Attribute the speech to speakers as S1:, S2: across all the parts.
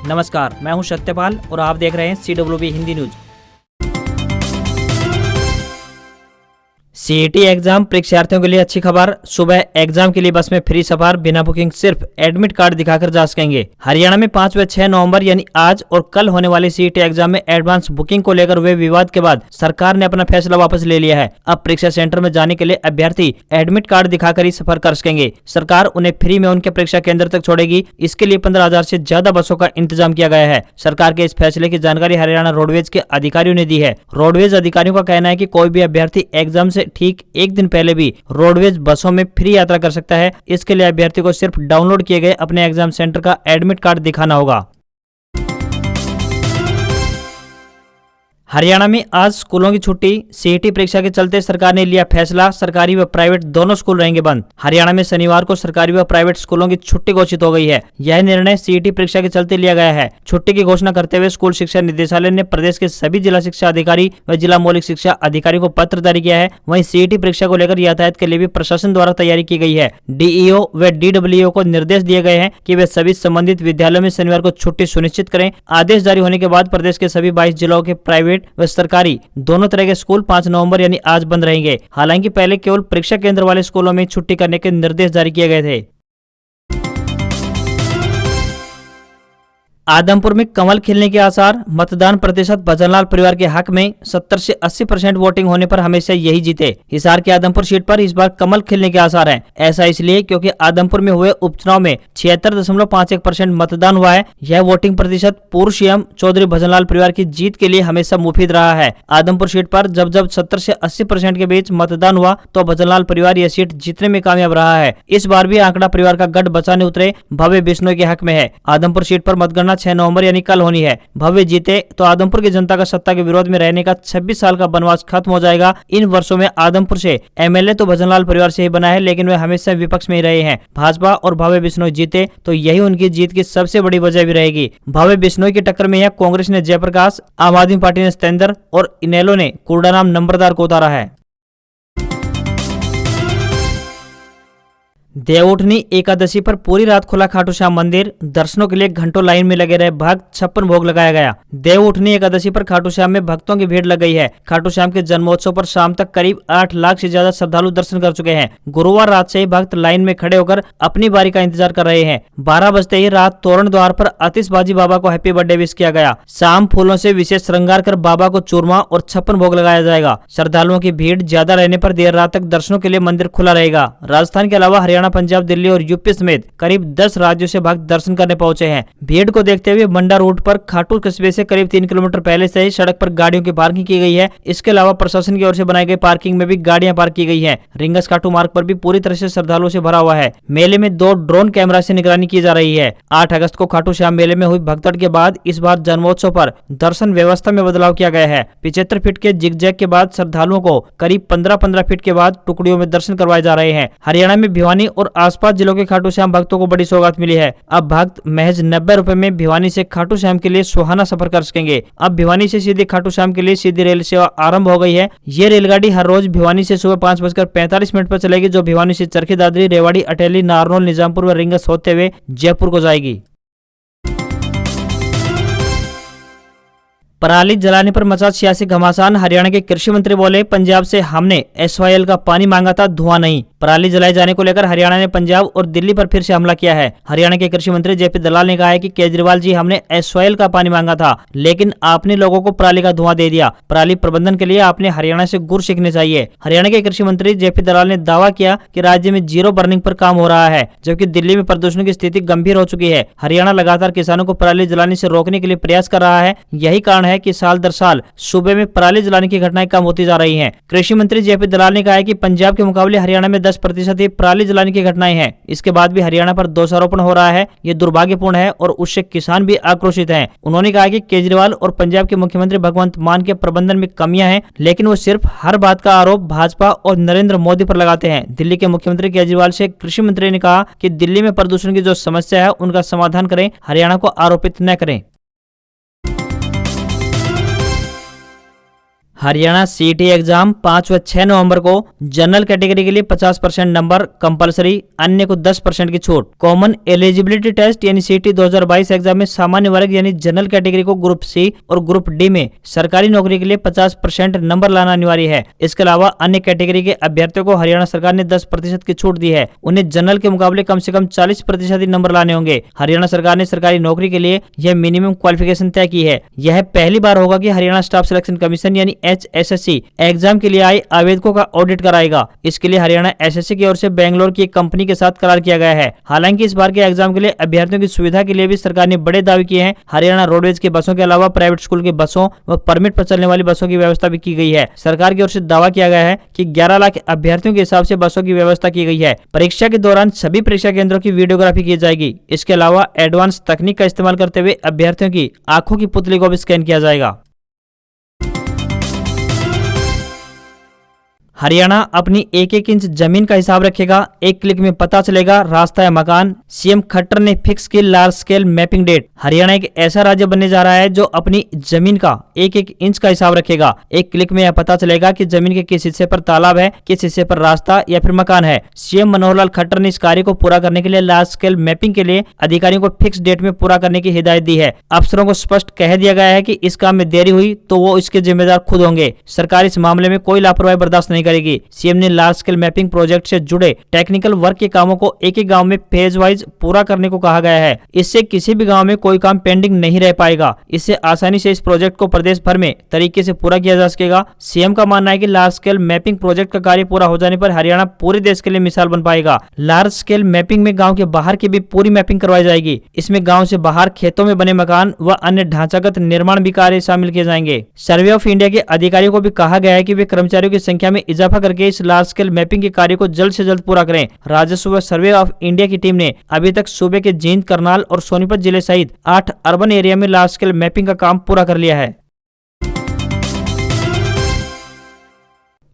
S1: नमस्कार, मैं हूं सत्यपाल और आप देख रहे हैं CWB Hindi news. CET exam परीक्षार्थियों के लिए अच्छी खबर। सुबह एग्जाम के लिए बस में फ्री सफर, बिना बुकिंग, सिर्फ एडमिट कार्ड दिखाकर जा सकेंगे। हरियाणा में 5 व 6 नवंबर यानी आज और कल होने वाले CET एग्जाम में एडवांस बुकिंग को लेकर हुए विवाद के बाद सरकार ने अपना फैसला वापस ले लिया है। अब परीक्षा सेंटर में जाने के लिए अभ्यर्थी एडमिट कार्ड दिखाकर ही सफर कर सकेंगे। सरकार उन्हें फ्री में उनके परीक्षा केंद्र तक छोड़ेगी। इसके लिए 15,000 से ज्यादा बसों का इंतजाम किया गया है। सरकार के इस फैसले की जानकारी हरियाणा रोडवेज के अधिकारियों ने दी है। रोडवेज अधिकारियों का कहना है कि कोई भी अभ्यर्थी एग्जाम से ठीक एक दिन पहले भी रोडवेज बसों में फ्री यात्रा कर सकता है। इसके लिए अभ्यर्थी को सिर्फ डाउनलोड किए गए अपने एग्जाम सेंटर का एडमिट कार्ड दिखाना होगा। हरियाणा में आज स्कूलों की छुट्टी। CET परीक्षा के चलते सरकार ने लिया फैसला, सरकारी व प्राइवेट दोनों स्कूल रहेंगे बंद। हरियाणा में शनिवार को सरकारी व प्राइवेट स्कूलों की छुट्टी घोषित हो गई है। यह निर्णय CET परीक्षा के चलते लिया गया है। छुट्टी की घोषणा करते हुए स्कूल शिक्षा निदेशालय ने प्रदेश के सभी जिला शिक्षा अधिकारी व जिला मौलिक शिक्षा अधिकारी को पत्र जारी किया है। वहीं CET परीक्षा को लेकर यातायात के लिए भी प्रशासन द्वारा तैयारी की गई है। DEO व DWO को निर्देश दिए गए हैं कि वे सभी संबंधित विद्यालयों में शनिवार को छुट्टी सुनिश्चित करें। आदेश जारी होने के बाद प्रदेश के सभी 22 जिलों के प्राइवेट व सरकारी दोनों तरह के स्कूल 5 नवंबर यानी आज बंद रहेंगे। हालांकि पहले केवल परीक्षा केंद्र वाले स्कूलों में छुट्टी करने के निर्देश जारी किए गए थे। आदमपुर में कमल खिलने के आसार। मतदान प्रतिशत भजनलाल परिवार के हक में। 70 से 80% वोटिंग होने पर हमेशा यही जीते। हिसार की आदमपुर सीट पर इस बार कमल खिलने के आसार हैं। ऐसा इसलिए क्योंकि आदमपुर में हुए उपचुनाव में 76.51% मतदान हुआ है। यह वोटिंग प्रतिशत पूर्व CM चौधरी भजनलाल परिवार की जीत के लिए हमेशा मुफीद रहा है। आदमपुर सीट पर जब 70 से 80% के बीच मतदान हुआ तो भजनलाल परिवार यह सीट जीतने में कामयाब रहा है। इस बार भी आंकड़ा परिवार का गढ़ बचाने उतरे भव्य बिश्नोई के हक में है। आदमपुर सीट पर मतगणना 6 नवंबर यानी कल होनी है। भव्य जीते तो आदमपुर की जनता का सत्ता के विरोध में रहने का 26 साल का वनवास खत्म हो जाएगा। इन वर्षों में आदमपुर से MLA तो भजनलाल परिवार से ही बना है, लेकिन वे हमेशा विपक्ष में ही रहे हैं। भाजपा और भव्य बिश्नोई जीते तो यही उनकी जीत की सबसे बड़ी वजह भी रहेगी। भव्य बिश्नोई की टक्कर में है कांग्रेस ने जयप्रकाश, आम आदमी पार्टी ने सतेंद्र और इनेलो ने कूड़ाराम नंबरदार को उतारा है। देवउठनी एकादशी पर पूरी रात खुला खाटू श्याम मंदिर। दर्शनों के लिए घंटों लाइन में लगे रहे भक्त। 56 भोग लगाया गया। देवउठनी एकादशी पर खाटू श्याम में भक्तों की भीड़ लग गई है। खाटू श्याम के जन्मोत्सव पर शाम तक करीब 8 लाख से ज्यादा श्रद्धालु दर्शन कर चुके हैं। गुरुवार रात से ही भक्त लाइन में खड़े होकर अपनी बारी का इंतजार कर रहे हैं। 12 बजते ही रात तोरण द्वार पर आतिशबाजी बाबा को हैप्पी बर्थडे विश किया गया। शाम फूलों से विशेष श्रृंगार कर बाबा को चूरमा और 56 भोग लगाया जाएगा। श्रद्धालुओं की भीड़ ज्यादा रहने पर देर रात तक दर्शनों के लिए मंदिर खुला रहेगा। राजस्थान के अलावा हरियाणा, पंजाब, दिल्ली और यूपी समेत करीब 10 राज्यों से भक्त दर्शन करने पहुंचे हैं। भीड़ को देखते हुए मंडा रोड पर खाटू कस्बे से करीब 3 किलोमीटर पहले से ही सड़क पर गाड़ियों की पार्किंग की गई है। इसके अलावा प्रशासन की ओर से बनाई गई पार्किंग में भी गाड़ियां पार्क की गई हैं। रिंगस खाटू मार्ग पर भी पूरी तरह से श्रद्धालुओं से भरा हुआ है। मेले में 2 ड्रोन कैमरा से निगरानी की जा रही है। 8 अगस्त को खाटू श्याम मेले में हुई भगदड़ के बाद इस बार जन्मोत्सव पर दर्शन व्यवस्था में बदलाव किया गया है। 75 फीट के जिगजैग के बाद श्रद्धालुओं को करीब 15-15 फीट के बाद टुकड़ियों में दर्शन करवाए जा रहे हैं। हरियाणा में भिवानी और आसपास जिलों के खाटू श्याम भक्तों को बड़ी सौगात मिली है। अब भक्त महज 90 रुपए में भिवानी से खाटू श्याम के लिए सुहाना सफर कर सकेंगे। अब भिवानी से सीधे खाटू श्याम के लिए सीधी रेल सेवा आरंभ हो गई है। ये रेलगाड़ी हर रोज भिवानी से सुबह 5:45 पर चलेगी, जो भिवानी से चरखी दादरी, रेवाड़ी, अटेली, नारनौल, निजामपुर व रिंगस होते हुए जयपुर को जाएगी। पराली जलाने पर मचा सियासी घमासान। हरियाणा के कृषि मंत्री बोले, पंजाब से हमने SYL का पानी मांगा था, धुआं नहीं। पराली जलाए जाने को लेकर हरियाणा ने पंजाब और दिल्ली पर फिर से हमला किया है। हरियाणा के कृषि मंत्री JP दलाल ने कहा है कि केजरीवाल जी, हमने SYL का पानी मांगा था, लेकिन आपने लोगों को पराली का धुआं दे दिया। पराली प्रबंधन के लिए आपने हरियाणा से गुर सीखने चाहिए। हरियाणा के कृषि मंत्री JP दलाल ने दावा किया कि राज्य में जीरो बर्निंग पर काम हो रहा है, जबकि दिल्ली में प्रदूषण की स्थिति गंभीर हो चुकी है। हरियाणा लगातार किसानों को पराली जलाने से रोकने के लिए प्रयास कर रहा है। यही कारण है कि साल दर साल सूबे में पराली जलाने की घटनाएं कम होती जा रही हैं। कृषि मंत्री JP दलाल ने कहा है कि पंजाब के मुकाबले हरियाणा में 10% ही पराली जलाने की घटनाएं हैं। इसके बाद भी हरियाणा पर दोषारोपण हो रहा है। ये दुर्भाग्यपूर्ण है और उससे किसान भी आक्रोशित हैं। उन्होंने कहा कि केजरीवाल और पंजाब के मुख्यमंत्री भगवंत मान के प्रबंधन में कमियां हैं, लेकिन वो सिर्फ हर बात का आरोप भाजपा और नरेंद्र मोदी पर लगाते हैं। दिल्ली के मुख्यमंत्री केजरीवाल से कृषि मंत्री ने कहा कि दिल्ली में प्रदूषण की जो समस्या है उनका समाधान करें, हरियाणा को आरोपित न करें। हरियाणा सीईटी एग्जाम 5 व 6 नवंबर को। जनरल कैटेगरी के लिए 50% नंबर कंपलसरी, अन्य को 10% की छूट। कॉमन एलिजिबिलिटी टेस्ट यानी सीईटी 2022 एग्जाम में सामान्य वर्ग यानी जनरल कैटेगरी को ग्रुप सी और ग्रुप डी में सरकारी नौकरी के लिए 50% नंबर लाना अनिवार्य है। इसके अलावा अन्य कैटेगरी के अभ्यर्थियों को हरियाणा सरकार ने 10% की छूट दी है। उन्हें जनरल के मुकाबले कम से कम 40% ही नंबर लाने होंगे। हरियाणा सरकार ने सरकारी नौकरी के लिए यह मिनिमम क्वालिफिकेशन तय की है। यह पहली बार होगा कि हरियाणा स्टाफ सिलेक्शन कमीशन यानी HSSC एग्जाम के लिए आए आवेदकों का ऑडिट कराएगा। इसके लिए हरियाणा SSC की ओर से बेंगलोर की एक कंपनी के साथ करार किया गया है। हालांकि इस बार के एग्जाम के लिए अभ्यर्थियों की सुविधा के लिए भी सरकार ने बड़े दावे किए हैं। हरियाणा रोडवेज की बसों के अलावा प्राइवेट स्कूल की बसों व परमिट पर चलने वाली बसों की व्यवस्था भी की गई है। सरकार की ओर से दावा किया गया है कि 11 लाख अभ्यर्थियों के हिसाब से बसों की व्यवस्था की गई है। परीक्षा के दौरान सभी परीक्षा केंद्रों की वीडियोग्राफी की जाएगी। इसके अलावा एडवांस तकनीक का इस्तेमाल करते हुए अभ्यर्थियों की आंखों की पुतली को भी स्कैन किया जाएगा। हरियाणा अपनी एक एक इंच जमीन का हिसाब रखेगा, एक क्लिक में पता चलेगा रास्ता या मकान। सीएम खट्टर ने फिक्स की large scale mapping date. Haryana एक ऐसा राज्य बनने जा रहा है जो अपनी जमीन का एक एक इंच का हिसाब रखेगा। एक क्लिक में यह पता चलेगा कि जमीन के किस हिस्से पर तालाब है, किस हिस्से पर रास्ता या फिर मकान है। सीएम मनोहर लाल खट्टर ने इस कार्य को पूरा करने के लिए लार्ज स्केल मैपिंग के लिए अधिकारियों को फिक्स डेट में पूरा करने की हिदायत दी है। अफसरों को स्पष्ट कह दिया गया है कि इस काम में देरी हुई तो वो इसके जिम्मेदार खुद होंगे। सरकार इस मामले में कोई लापरवाही बर्दाश्त नहीं करेगी। सीएम ने लार्ज स्केल मैपिंग प्रोजेक्ट से जुड़े टेक्निकल वर्क के कामों को एक एक गांव में फेज वाइज पूरा करने को कहा गया है। इससे किसी भी गांव में कोई काम पेंडिंग नहीं रह पाएगा। इससे आसानी से इस प्रोजेक्ट को प्रदेश भर में तरीके से पूरा किया जा सकेगा। सीएम का मानना है कि लार्ज स्केल मैपिंग प्रोजेक्ट का कार्य पूरा हो जाने पर हरियाणा पूरे देश के लिए मिसाल बन पाएगा। लार्ज स्केल मैपिंग में गाँव के बाहर की भी पूरी मैपिंग करवाई जाएगी। इसमें गाँव से बाहर खेतों में बने मकान व अन्य ढांचागत निर्माण भी कार्य शामिल किए जाएंगे। सर्वे ऑफ इंडिया के अधिकारियों को भी कहा गया है कि वे कर्मचारियों की संख्या में इजाफा करके इस लार्ज स्केल मैपिंग के कार्य को जल्द से जल्द पूरा करें। राजस्व व सर्वे ऑफ इंडिया की टीम ने अभी तक सूबे के जींद, करनाल और सोनीपत जिले सहित 8 अर्बन एरिया में लार्ज स्केल मैपिंग का काम पूरा कर लिया है।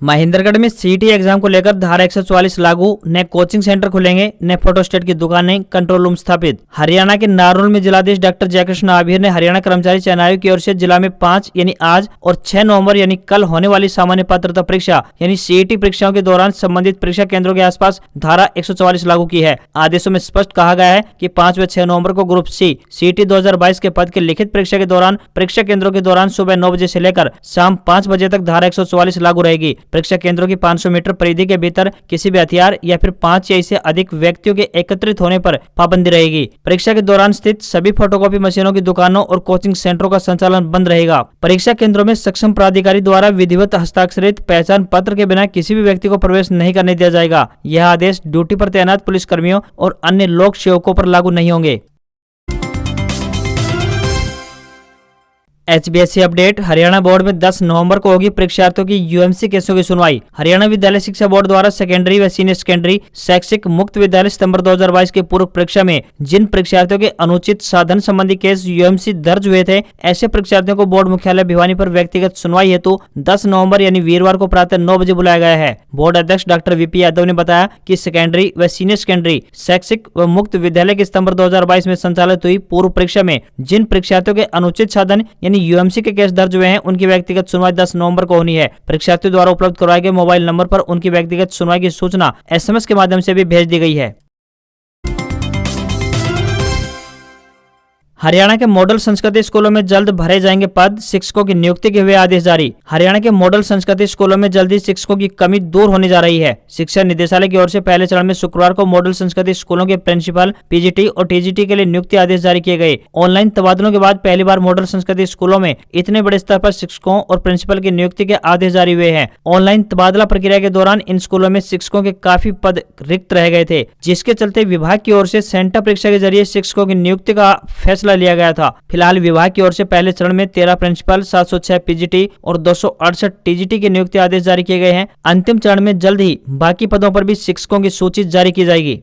S1: महेंद्रगढ़ में सीईटी एग्जाम को लेकर धारा 144 लागू, नए कोचिंग सेंटर खुलेंगे, नए फोटोस्टेट की दुकानें, कंट्रोल रूम स्थापित। हरियाणा के नारनौल में जिलाधीश डॉक्टर जयकृष्ण आभिर ने हरियाणा कर्मचारी चयन आयोग की ओर से जिला में 5 यानी आज और 6 नवंबर यानी कल होने वाली सामान्य पात्रता परीक्षा यानी सीईटी परीक्षाओं के दौरान संबंधित परीक्षा केंद्रों के आसपास धारा 144 लागू की है। आदेशों में स्पष्ट कहा गया है कि 5 व 6 नवंबर को ग्रुप सी सीईटी 2022 के पद के लिखित परीक्षा के दौरान परीक्षा केंद्रों के दौरान सुबह 9 बजे से लेकर शाम 5 बजे तक धारा 144 लागू रहेगी। परीक्षा केंद्रों की 500 मीटर परिधि के भीतर किसी भी हथियार या फिर 5 या इससे अधिक व्यक्तियों के एकत्रित होने पर पाबंदी रहेगी। परीक्षा के दौरान स्थित सभी फोटोकॉपी मशीनों की दुकानों और कोचिंग सेंटरों का संचालन बंद रहेगा। परीक्षा केंद्रों में सक्षम प्राधिकारी द्वारा विधिवत हस्ताक्षरित पहचान पत्र के बिना किसी भी व्यक्ति को प्रवेश नहीं करने दिया जाएगा। यह आदेश ड्यूटी पर तैनात पुलिस कर्मियों और अन्य लोक सेवकों पर लागू नहीं होंगे। HBSC update. हरियाणा बोर्ड में 10 नवंबर को होगी परीक्षार्थियों की UMC केसों की सुनवाई। हरियाणा विद्यालय शिक्षा बोर्ड द्वारा सेकेंडरी व सीनियर सेकेंडरी शैक्षिक मुक्त विद्यालय सितंबर 2022 की पूर्व परीक्षा में जिन परीक्षार्थियों के अनुचित साधन संबंधी केस UMC दर्ज हुए थे, ऐसे परीक्षार्थियों को बोर्ड मुख्यालय भिवानी पर व्यक्तिगत सुनवाई हेतु 10 नवंबर यानी वीरवार को प्रातः 9 बजे बुलाया गया है। बोर्ड अध्यक्ष डॉक्टर VP यादव ने बताया कि सेकेंडरी व सीनियर सेकेंडरी शैक्षिक व मुक्त विद्यालय की सितंबर 2022 में संचालित हुई पूर्व परीक्षा में जिन परीक्षार्थियों के अनुचित साधन यानी UMC के केस दर्ज हुए हैं, उनकी व्यक्तिगत सुनवाई 10 नवंबर को होनी है। परीक्षार्थियों द्वारा उपलब्ध करवाए गए मोबाइल नंबर पर उनकी व्यक्तिगत सुनवाई की सूचना SMS के माध्यम से भी भेज दी गई है। हरियाणा के मॉडल संस्कृति स्कूलों में जल्द भरे जाएंगे पद, शिक्षकों की नियुक्ति के हुए आदेश जारी। हरियाणा के मॉडल संस्कृति स्कूलों में जल्दी शिक्षकों की कमी दूर होने जा रही है। शिक्षा निदेशालय की ओर से पहले चरण में शुक्रवार को मॉडल संस्कृति स्कूलों के प्रिंसिपल, PGT और TGT के लिए नियुक्ति आदेश जारी किए गए। ऑनलाइन तबादलों के बाद पहली बार मॉडल संस्कृति स्कूलों में इतने बड़े स्तर पर शिक्षकों और प्रिंसिपल की नियुक्ति के आदेश जारी हुए हैं। ऑनलाइन तबादला प्रक्रिया के दौरान इन स्कूलों में शिक्षकों के काफी पद रिक्त रह गए थे, जिसके चलते विभाग की ओर से सेंटा परीक्षा के जरिए शिक्षकों की नियुक्ति का फैसला लिया गया था। फिलहाल विभाग की ओर से पहले चरण में 13 प्रिंसिपल, 706 PGT और 268 TGT के नियुक्ति आदेश जारी किए गए हैं। अंतिम चरण में जल्द ही बाकी पदों पर भी शिक्षकों की सूची जारी की जाएगी।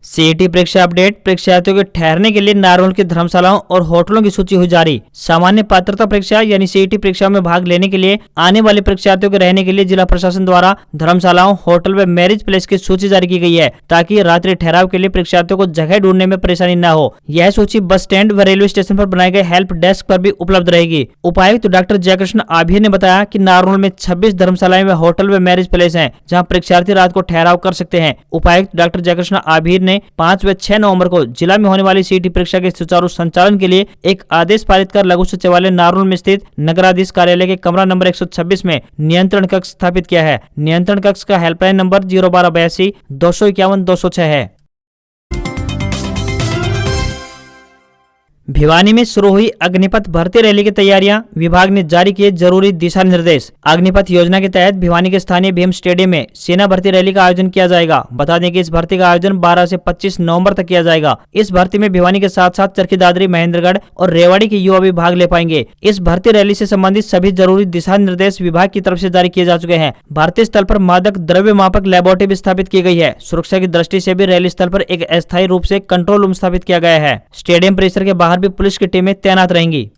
S1: सीईटी परीक्षा अपडेट। परीक्षार्थियों के ठहरने के लिए नारनौल की धर्मशालाओं और होटलों की सूची हुई जारी। सामान्य पात्रता परीक्षा यानी सीईटी परीक्षा में भाग लेने के लिए आने वाले परीक्षार्थियों के रहने के लिए जिला प्रशासन द्वारा धर्मशालाओं, होटल व मैरिज प्लेस की सूची जारी की गई है, ताकि रात्रि ठहराव के लिए परीक्षार्थियों को जगह ढूंढने में परेशानी न हो। यह सूची बस स्टैंड व रेलवे स्टेशन पर बनाए गए हेल्प डेस्क पर भी उपलब्ध रहेगी। उपायुक्त डॉक्टर जयकृष्ण आभीर ने बताया कि नारनौल में 26 धर्मशालाएं व होटल व मैरिज प्लेस हैं, जहां परीक्षार्थी रात को ठहराव कर सकते हैं। उपायुक्त डॉक्टर जयकृष्ण आभीर ने 5 व 6 नवंबर को जिला में होने वाली सीईटी परीक्षा के सुचारू संचालन के लिए एक आदेश पारित कर लघु सचिवालय नारनौल में स्थित नगराधीश कार्यालय के कमरा नंबर 126 में नियंत्रण कक्ष स्थापित किया है। नियंत्रण कक्ष का हेल्पलाइन नंबर 01282 251 206 है। भिवानी में शुरू हुई अग्निपथ भर्ती रैली की तैयारियां, विभाग ने जारी किए जरूरी दिशा निर्देश। अग्निपथ योजना के तहत भिवानी के स्थानीय भीम स्टेडियम में सेना भर्ती रैली का आयोजन किया जाएगा। बता दें कि इस भर्ती का आयोजन 12 से 25 नवंबर तक किया जाएगा। इस भर्ती में भिवानी के साथ साथ चरखी दादरी, महेंद्रगढ़ और रेवाड़ी के युवा भी भाग ले पाएंगे। इस भर्ती रैली से संबंधित सभी जरूरी दिशा निर्देश विभाग की तरफ से जारी किए जा चुके हैं। भारतीय स्थल पर मादक द्रव्य मापक लेबोरेटरी भी स्थापित की गई है। सुरक्षा की दृष्टि से भी रैली स्थल पर एक अस्थायी रूप से कंट्रोल रूम स्थापित किया गया है। स्टेडियम परिसर के बाहर भी पुलिस की टीमें तैनात रहेंगी।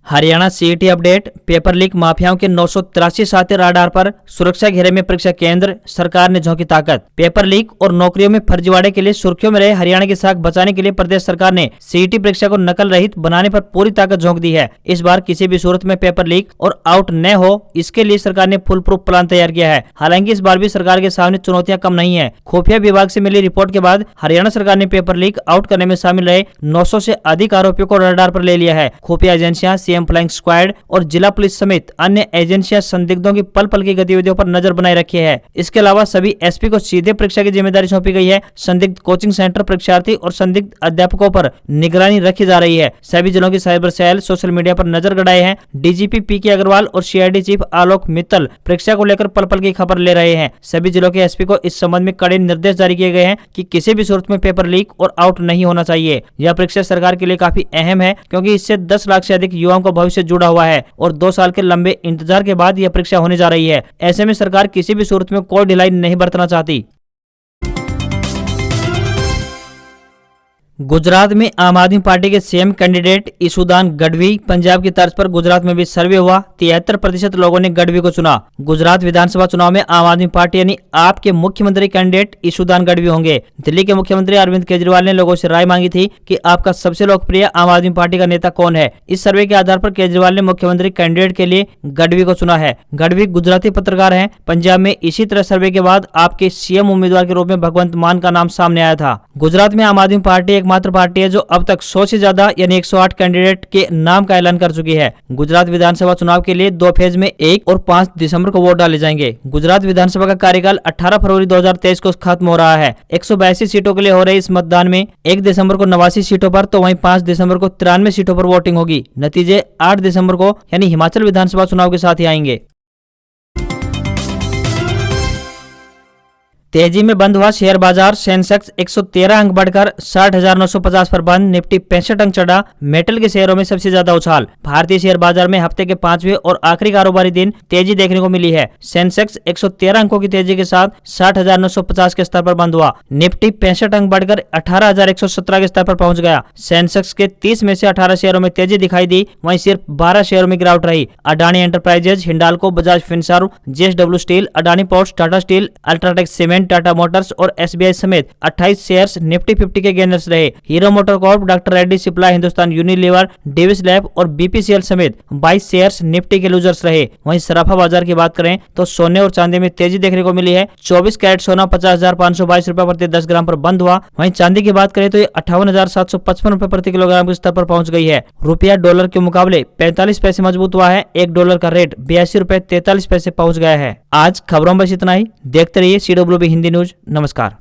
S1: Haryana CET update. Paper leak माफियाओं के 983 साथी राडार पर, सुरक्षा घेरे में परीक्षा केंद्र, सरकार ने झोंकी ताकत। पेपर लीक और नौकरियों में फर्जीवाड़े के लिए सुर्खियों में रहे हरियाणा की साख बचाने के लिए प्रदेश सरकार ने सीईटी परीक्षा को नकल रहित बनाने पर पूरी ताकत झोंक दी है। इस बार किसी भी सूरत में पेपर लीक और आउट न हो, इसके लिए सरकार ने फुल प्रूफ प्लान तैयार किया है। हालांकि इस बार भी सरकार के सामने चुनौतियां कम नहीं है। खुफिया विभाग से मिली रिपोर्ट के बाद हरियाणा सरकार ने पेपर लीक आउट करने में शामिल रहे 900 से अधिक आरोपियों को रडार पर ले लिया है। खुफिया एजेंसियां, फ्लाइंग स्क्वाड और जिला पुलिस समेत अन्य एजेंसियां संदिग्धों की पल पल की गतिविधियों पर नजर बनाए रखी है। इसके अलावा सभी एसपी को सीधे परीक्षा की जिम्मेदारी सौंपी गई है। संदिग्ध कोचिंग सेंटर, परीक्षार्थी और संदिग्ध अध्यापकों पर निगरानी रखी जा रही है। सभी जिलों की साइबर सेल सोशल मीडिया पर नजर गड़ाए हैं। डीजीपी पीके अग्रवाल और सीआईडी चीफ आलोक मित्तल परीक्षा को लेकर पल पल की खबर ले रहे हैं। सभी जिलों के एसपी को इस संबंध में कड़े निर्देश जारी किए गए हैं कि किसी भी सूरत में पेपर लीक और आउट नहीं होना चाहिए। यह परीक्षा सरकार के लिए काफी अहम है, क्योंकि इससे 10 लाख से अधिक युवाओं का भविष्य जुड़ा हुआ है और 2 साल के लंबे इंतजार के बाद यह परीक्षा होने जा रही है। ऐसे में सरकार किसी भी सूरत में कोई ढिलाई नहीं बरतना चाहती। गुजरात में आम आदमी पार्टी के सीएम कैंडिडेट ईशुदान गढ़वी। पंजाब की तर्ज पर गुजरात में भी सर्वे हुआ, 73% लोगों ने गढ़वी को चुना। गुजरात विधानसभा चुनाव में आम आदमी पार्टी यानी आप के मुख्यमंत्री कैंडिडेट ईशुदान गढ़वी होंगे। दिल्ली के मुख्यमंत्री अरविंद केजरीवाल ने लोगों से राय मांगी थी कि आपका सबसे लोकप्रिय आम आदमी पार्टी का नेता कौन है। इस सर्वे के आधार पर केजरीवाल ने मुख्यमंत्री कैंडिडेट के लिए गढ़वी को चुना है। गढ़वी गुजराती पत्रकार हैं। पंजाब में इसी तरह सर्वे के बाद आपके सीएम उम्मीदवार के रूप में भगवंत मान का नाम सामने आया था। गुजरात में आम आदमी पार्टी मात्र पार्टी है जो अब तक 100 से ज्यादा यानी 108 कैंडिडेट के नाम का ऐलान कर चुकी है। गुजरात विधानसभा चुनाव के लिए 2 फेज में 1 और 5 दिसंबर को वोट डाले जाएंगे। गुजरात विधानसभा का कार्यकाल 18 फरवरी 2023 को खत्म हो रहा है। 182 सीटों के लिए हो रहे इस मतदान में 1 दिसंबर को 89 सीटों पर तो वहीं 5 दिसंबर को 93 सीटों पर वोटिंग होगी। नतीजे 8 दिसंबर को यानी हिमाचल विधानसभा चुनाव के साथ ही आएंगे। तेजी में बंद हुआ शेयर बाजार। सेंसेक्स 113 अंक बढ़कर 60,950 पर बंद। निफ्टी 65 अंक चढ़ा। मेटल के शेयरों में सबसे ज्यादा उछाल। भारतीय शेयर बाजार में हफ्ते के 5वें और आखिरी कारोबारी दिन तेजी देखने को मिली है। सेंसेक्स 113 अंकों की तेजी के साथ 60,950 के स्तर पर बंद हुआ। निफ्टी 65 अंक बढ़कर 18,117 के स्तर पर पहुंच गया। सेंसेक्स के 30 में से 18 शेयरों में तेजी दिखाई दी, वहीं सिर्फ 12 शेयरों में गिरावट रही। Adani enterprises, Hindalco, Bajaj Finserv, JSW steel, Adani ports, Tata steel, UltraTech cement, Tata Motors और एसबीआई समेत 28 शेयर्स निफ्टी 50 के गेनर्स रहे। Hero motor Corp, doctor Reddy supply, Hindustan Unilever, Davis lab और बीपीसीएल समेत 22 शेयर्स निफ्टी के लूजर्स रहे। वहीं सराफा बाजार की बात करें तो सोने और चांदी में तेजी देखने को मिली है। 24 कैरेट सोना 50,522 रुपए प्रति 10 ग्राम पर बंद हुआ। वहीं चांदी की बात करें तो ये 58,755 रुपए प्रति किलोग्राम के स्तर पर पहुंच गई है। रुपया डॉलर के मुकाबले 45 पैसे मजबूत हुआ है। $1 का रेट 82 रुपए 43 पैसे पहुंच गया है। आज खबरों में बस इतना ही। देखते रहिए CWB हिंदी न्यूज। नमस्कार।